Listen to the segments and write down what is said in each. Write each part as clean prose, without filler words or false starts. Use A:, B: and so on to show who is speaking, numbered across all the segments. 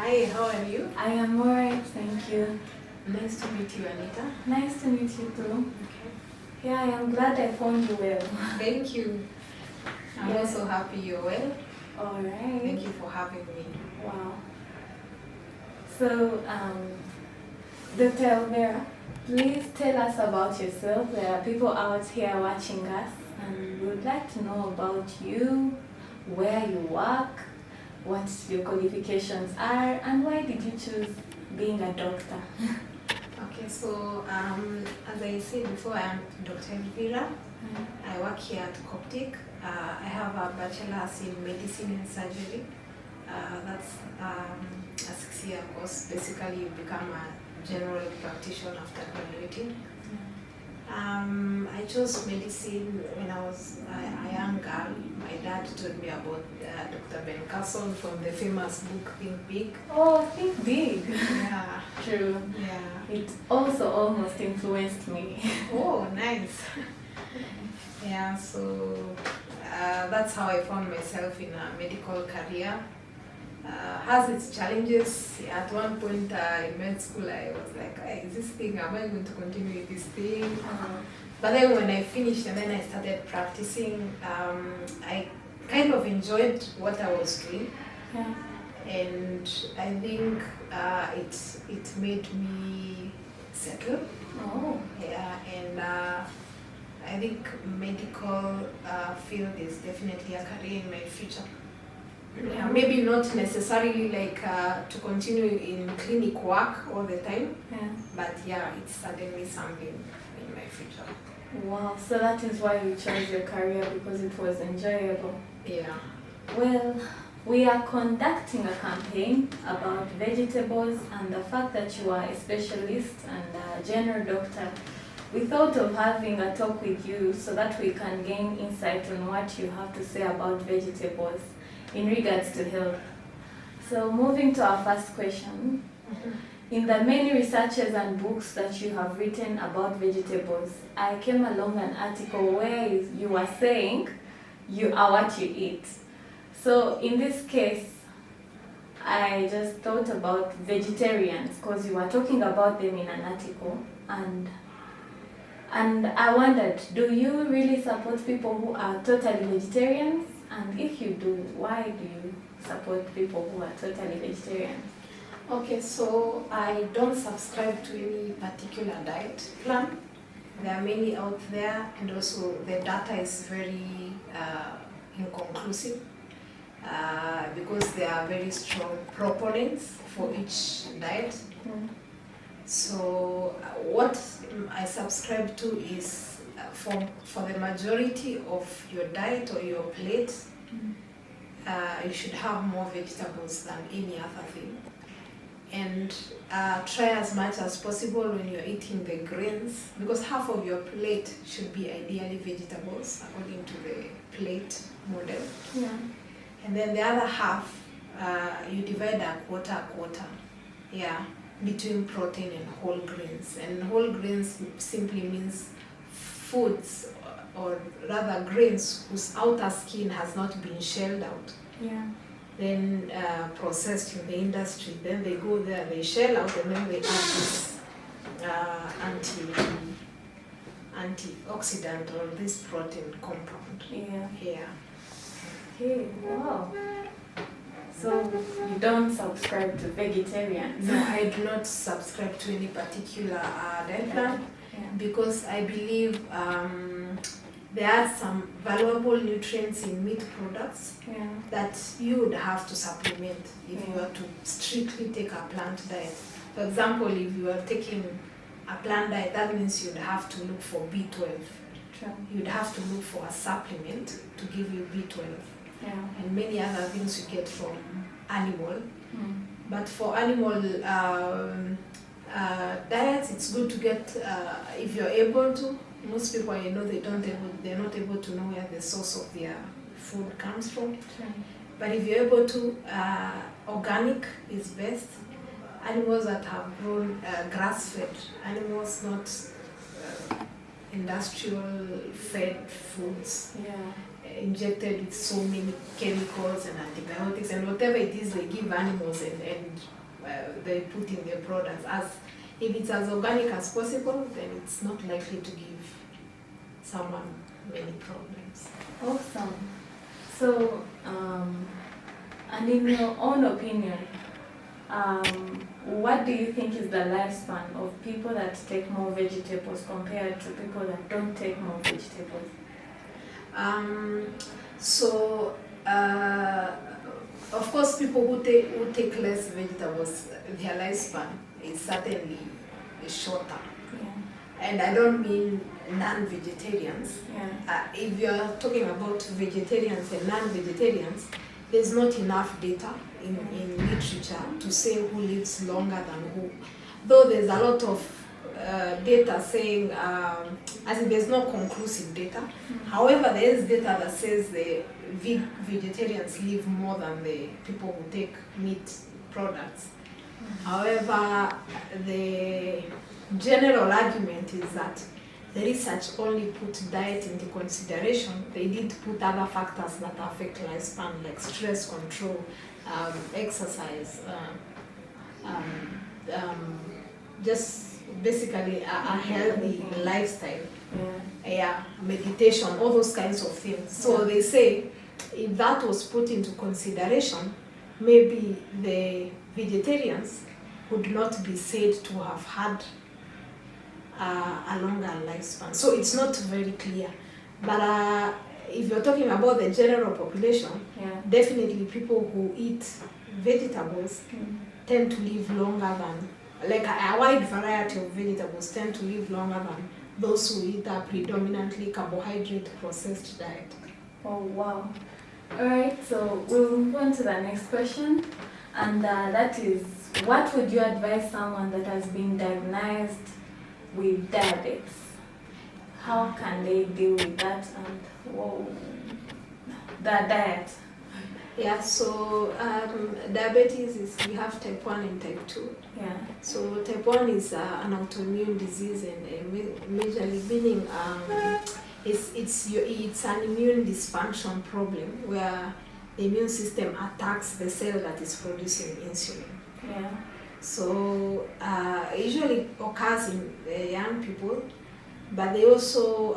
A: Hi, how are you?
B: I am alright, thank you.
A: Nice to meet you, Anita.
B: Nice to meet you too.
A: Okay.
B: Yeah, I am glad I found you well.
A: Thank you. I'm also happy you're well.
B: Alright.
A: Thank you for having me.
B: Wow. So, Dr. Elvira, please tell us about yourself. There are people out here watching us, and we would like to know about you, where you work, what your qualifications are, and why did you choose being a doctor?
A: Okay, so as I said before, I am Dr. Elvira. I work here at Coptic. I have a bachelor's in medicine and surgery. That's a 6-year course. Basically, you become a general practitioner after graduating. I chose medicine when I was a young girl. My dad told me about Dr. Ben Carson from the famous book Think Big.
B: Oh, think big.
A: Yeah.
B: True.
A: Yeah.
B: It also almost influenced me.
A: Oh, nice. Yeah, so that's how I found myself in a medical career. Has its challenges. At one point in med school, I was like, hey, is this thing, am I going to continue with this thing? But then when I finished and then I started practicing, I kind of enjoyed what I was doing.
B: Yeah.
A: And I think it made me settle.
B: Oh.
A: Yeah, and I think medical field is definitely a career in my future. Yeah, maybe not necessarily like to continue in clinic work all the time,
B: Yeah.
A: but yeah, it's certainly something in my future.
B: Wow, so that is why you chose your career, because it was enjoyable.
A: Yeah.
B: Well, we are conducting a campaign about vegetables, and the fact that you are a specialist and a general doctor, we thought of having a talk with you so that we can gain insight on what you have to say about vegetables in regards to health. So moving to our first question, in the many researches and books that you have written about vegetables, I came along an article where you were saying you are what you eat. So in this case, I just thought about vegetarians because you were talking about them in an article, and I wondered, do you really support people who are totally vegetarians? And if you do, why do you support people who are totally vegetarian?
A: Okay, so I don't subscribe to any particular diet plan. There are many out there, and also the data is very inconclusive because there are very strong proponents for each diet. So what I subscribe to is for the majority of your diet or your plate, you should have more vegetables than any other thing. And try as much as possible when you're eating the grains, because half of your plate should be ideally vegetables according to the plate model.
B: Yeah.
A: And then the other half, you divide a quarter, yeah, between protein and whole grains. And whole grains simply means foods, or rather grains whose outer skin has not been shelled out.
B: Yeah.
A: Then processed in the industry. Then they go there, they shell out, and then they add this antioxidant or this protein compound.
B: Yeah.
A: Yeah.
B: Okay, wow. So you don't subscribe to vegetarians?
A: No, I do not subscribe to any particular diet plan, because I believe there are some valuable nutrients in meat products that you would have to supplement if you were to strictly take a plant diet. For example, if you are taking a plant diet, that means you'd have to look for B12. You'd have to look for a supplement to give you B12. And many other things you get from animal. But for animal diets, it's good to get, if you're able to. Most people I know, they're not able to know where the source of their food comes from. But if you're able to, organic is best. Animals that have grown grass-fed, animals not industrial fed foods.
B: Yeah.
A: Injected with so many chemicals and antibiotics and whatever it is they give animals and they put in their products. As if it's as organic as possible, then it's not likely to give someone many problems.
B: Awesome. So, and in your own opinion, what do you think is the lifespan of people that take more vegetables compared to people that don't take more vegetables?
A: Of course, people who take less vegetables, their lifespan is certainly shorter.
B: Yeah.
A: And I don't mean non-vegetarians.
B: Yeah.
A: If you're talking about vegetarians and non-vegetarians, there's not enough data in literature to say who lives longer than who. Though there's a lot of data saying, as in there's no conclusive data.
B: Mm-hmm.
A: However, there is data that says the vegetarians live more than the people who take meat products.
B: Mm-hmm.
A: However, the general argument is that the research only put diet into consideration. They did put other factors that affect lifespan, like stress control, exercise, just basically a healthy lifestyle, meditation, all those kinds of things. So they say if that was put into consideration, maybe the vegetarians would not be said to have had a longer lifespan. So it's not very clear. But if you're talking about the general population, definitely people who eat vegetables tend to live longer than, like a wide variety of vegetables tend to live longer than those who eat a predominantly carbohydrate processed diet.
B: Oh, wow. Alright, so we'll move on to the next question. And that is, what would you advise someone that has been diagnosed with diabetes? How can they deal with that and the diet?
A: Yeah, so diabetes is, we have type 1 and type 2.
B: Yeah.
A: So type 1 is an autoimmune disease, and majorly meaning it's an immune dysfunction problem where the immune system attacks the cell that is producing insulin.
B: Yeah.
A: So usually occurs in young people, but they also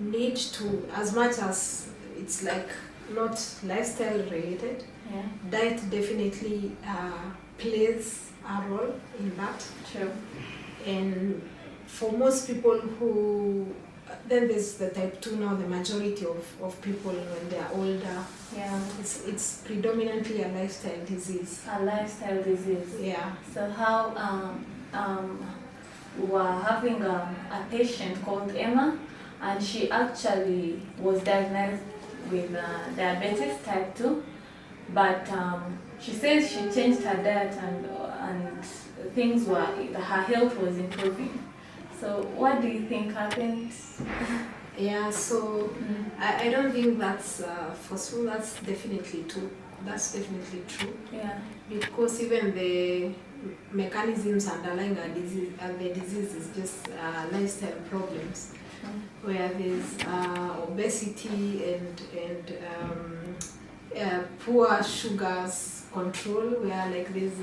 A: need to, as much as it's like not lifestyle related, diet definitely plays a role in that.
B: True.
A: And for most people who, then there's the type 2 now, the majority of people when they're older, it's predominantly a lifestyle disease.
B: A lifestyle disease.
A: Yeah.
B: So how we were having a patient called Emma, and she actually was diagnosed with diabetes type 2, but she says she changed her diet and things were, her health was improving. So what do you think happened?
A: Yeah, so I don't think that's forceful. That's definitely true. That's definitely true.
B: Yeah.
A: Because even the mechanisms underlying the disease is just lifestyle problems, where there's obesity and poor sugars control, where like there's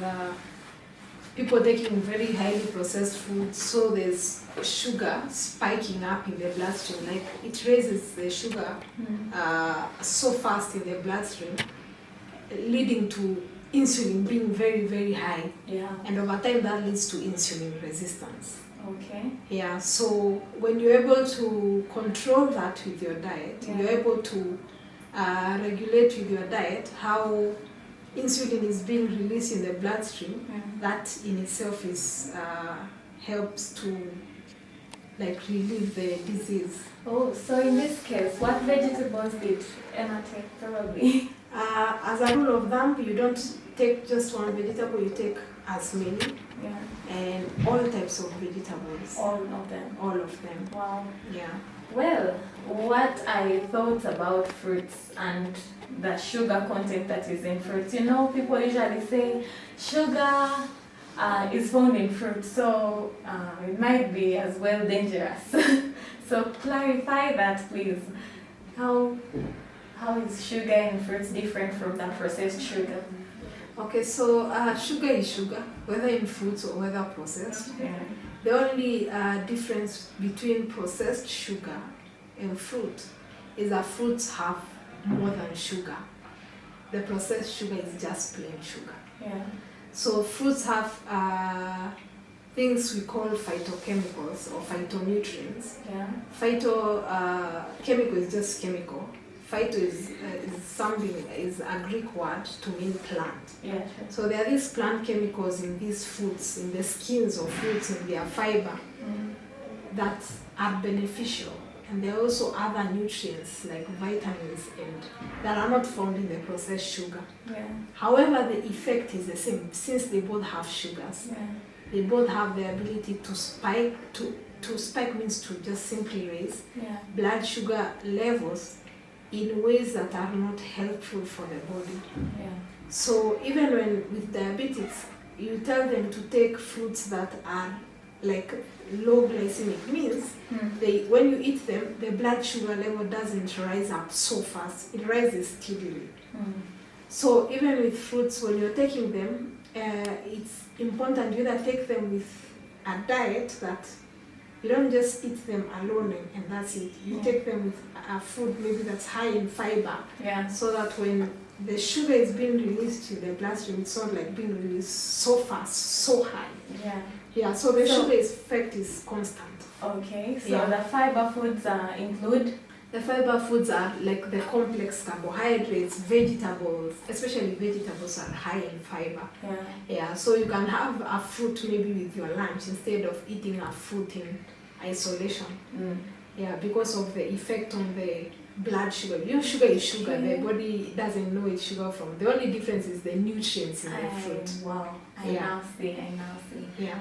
A: people taking very highly processed foods, so there's sugar spiking up in the bloodstream. Like it raises the sugar so fast in the bloodstream, leading to insulin being very, very high.
B: Yeah.
A: And over time that leads to insulin resistance.
B: Okay.
A: Yeah, so when you're able to control that with your diet, you're able to regulate with your diet how insulin is being released in the bloodstream. That in itself is helps to like relieve the disease.
B: Oh, so in this case, what vegetables did Emma take probably?
A: As a rule of thumb, you don't take just one vegetable, you take as many.
B: Yeah.
A: And all types of vegetables.
B: All of them.
A: All of them.
B: Wow.
A: Yeah.
B: Well, what I thought about fruits and the sugar content that is in fruits, you know, people usually say sugar is found in fruits, so it might be as well dangerous. So clarify that, please. How is sugar in fruits different from the processed sugar?
A: Okay, so sugar is sugar, whether in fruits or whether processed.
B: Yeah.
A: The only difference between processed sugar and fruit is that fruits have more than sugar. The processed sugar is just plain sugar.
B: Yeah.
A: So fruits have things we call phytochemicals or phytonutrients.
B: Yeah.
A: Chemical is just chemical. Phyto is a Greek word to mean plant.
B: Yeah, sure.
A: So there are these plant chemicals in these fruits, in the skins of fruits, in their fiber, that are beneficial. And there are also other nutrients like vitamins and that are not found in the processed sugar.
B: Yeah.
A: However, the effect is the same since they both have sugars.
B: Yeah.
A: They both have the ability to spike. To spike means to just simply raise blood sugar levels in ways that are not helpful for the body.
B: Yeah.
A: So even when with diabetics, you tell them to take fruits that are like low glycemic means when you eat them, the blood sugar level doesn't rise up so fast. It rises steadily. So even with fruits, when you're taking them, it's important you either take them with a diet that you don't just eat them alone and that's it. You take them with a food maybe that's high in fiber, so that when the sugar is being released to the bloodstream, it's not like being released so fast, so high. So the sugar effect is constant.
B: Okay, so the fiber foods include?
A: The fiber foods are like the complex carbohydrates, vegetables, especially vegetables are high in fiber. So you can have a fruit maybe with your lunch instead of eating a fruit in isolation. Because of the effect on the blood sugar. Sugar is sugar, the body doesn't know it's sugar from. The only difference is the nutrients in the fruit.
B: Wow, I now see.
A: Yeah.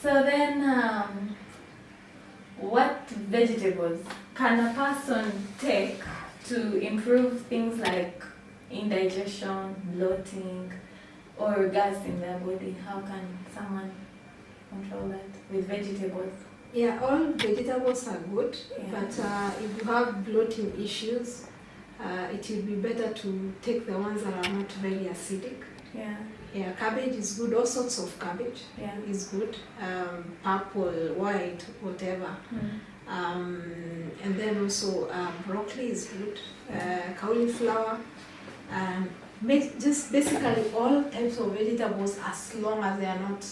B: So then, what vegetables can a person take to improve things like indigestion, bloating, or gas in their body? How can someone control that with vegetables?
A: Yeah, all vegetables are good, but if you have bloating issues, it will be better to take the ones that are not very acidic. Cabbage is good, all sorts of cabbage is good, purple, white, whatever. And then also broccoli is good, cauliflower, just basically all types of vegetables as long as they are not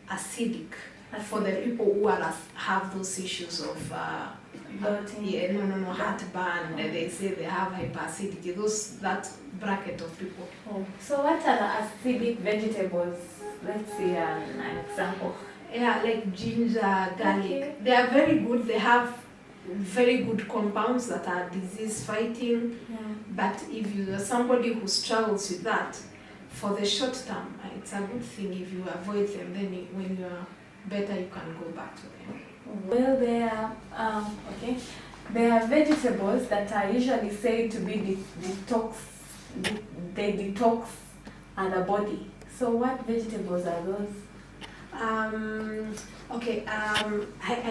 A: acidic. For the people who have those issues of heartburn, they say they have hyperacidity, that bracket of people.
B: So what are the acidic vegetables? Let's see an example.
A: Like ginger, garlic. They are very good. They have very good compounds that are disease fighting. But if you are somebody who struggles with that, for the short term, it's a good thing if you avoid them. Then when you are better, you can go back to them.
B: Well, there are vegetables that are usually said to be they detox the body. So what vegetables are those?
A: I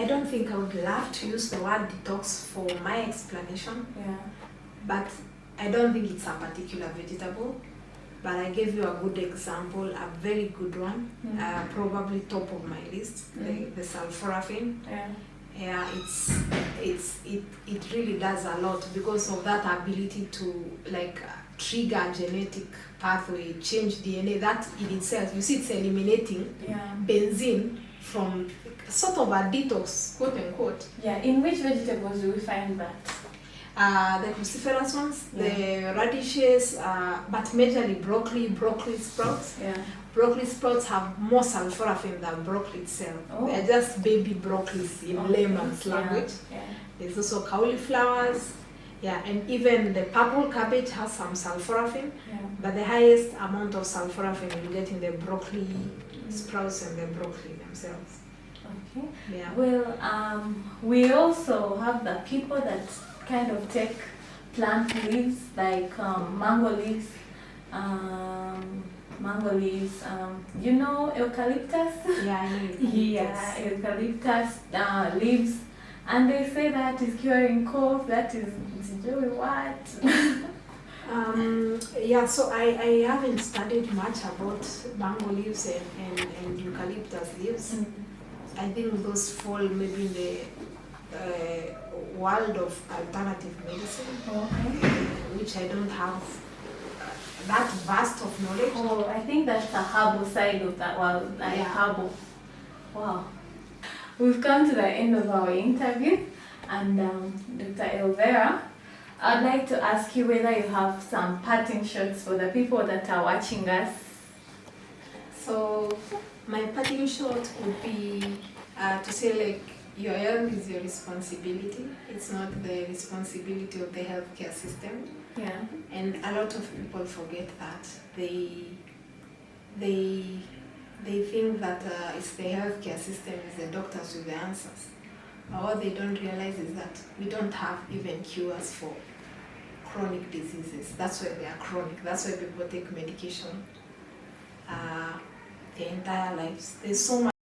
A: don't think I would love to use the word detox for my explanation. But I don't think it's a particular vegetable. But I gave you a good example, a very good one, probably top of my list, the sulforaphane. It really does a lot because of that ability to trigger genetic pathway, change DNA. That in itself, you see, it's eliminating benzene from sort of a detox, quote unquote.
B: In which vegetables do we find that?
A: The cruciferous ones, the radishes, but majorly broccoli sprouts. Broccoli sprouts have more sulforaphane than broccoli itself. They're just baby broccolis in layman's language. There's also cauliflowers, and even the purple cabbage has some sulforaphane, but the highest amount of sulforaphane you get in the broccoli sprouts and the broccoli themselves.
B: Well, we also have the people that kind of take plant leaves like mango leaves, eucalyptus?
A: I know eucalyptus.
B: Eucalyptus leaves, And they say that is curing cough, that is doing what?
A: Yeah, so I haven't studied much about mango leaves and eucalyptus leaves. I think those fall maybe in the world of alternative medicine, which I don't have that vast of knowledge.
B: Oh, I think that's the herbal side of that world, like herbal. Wow. We've come to the end of our interview, and Dr. Elvera, I'd like to ask you whether you have some parting shots for the people that are watching us.
A: So my parting shot would be to say, like, your health is your responsibility. It's not the responsibility of the healthcare system.
B: Yeah.
A: And a lot of people forget that. They think that it's the healthcare system, is the doctors with the answers. But what they don't realize is that we don't have even cures for chronic diseases. That's why they are chronic. That's why people take medication their entire lives. There's so much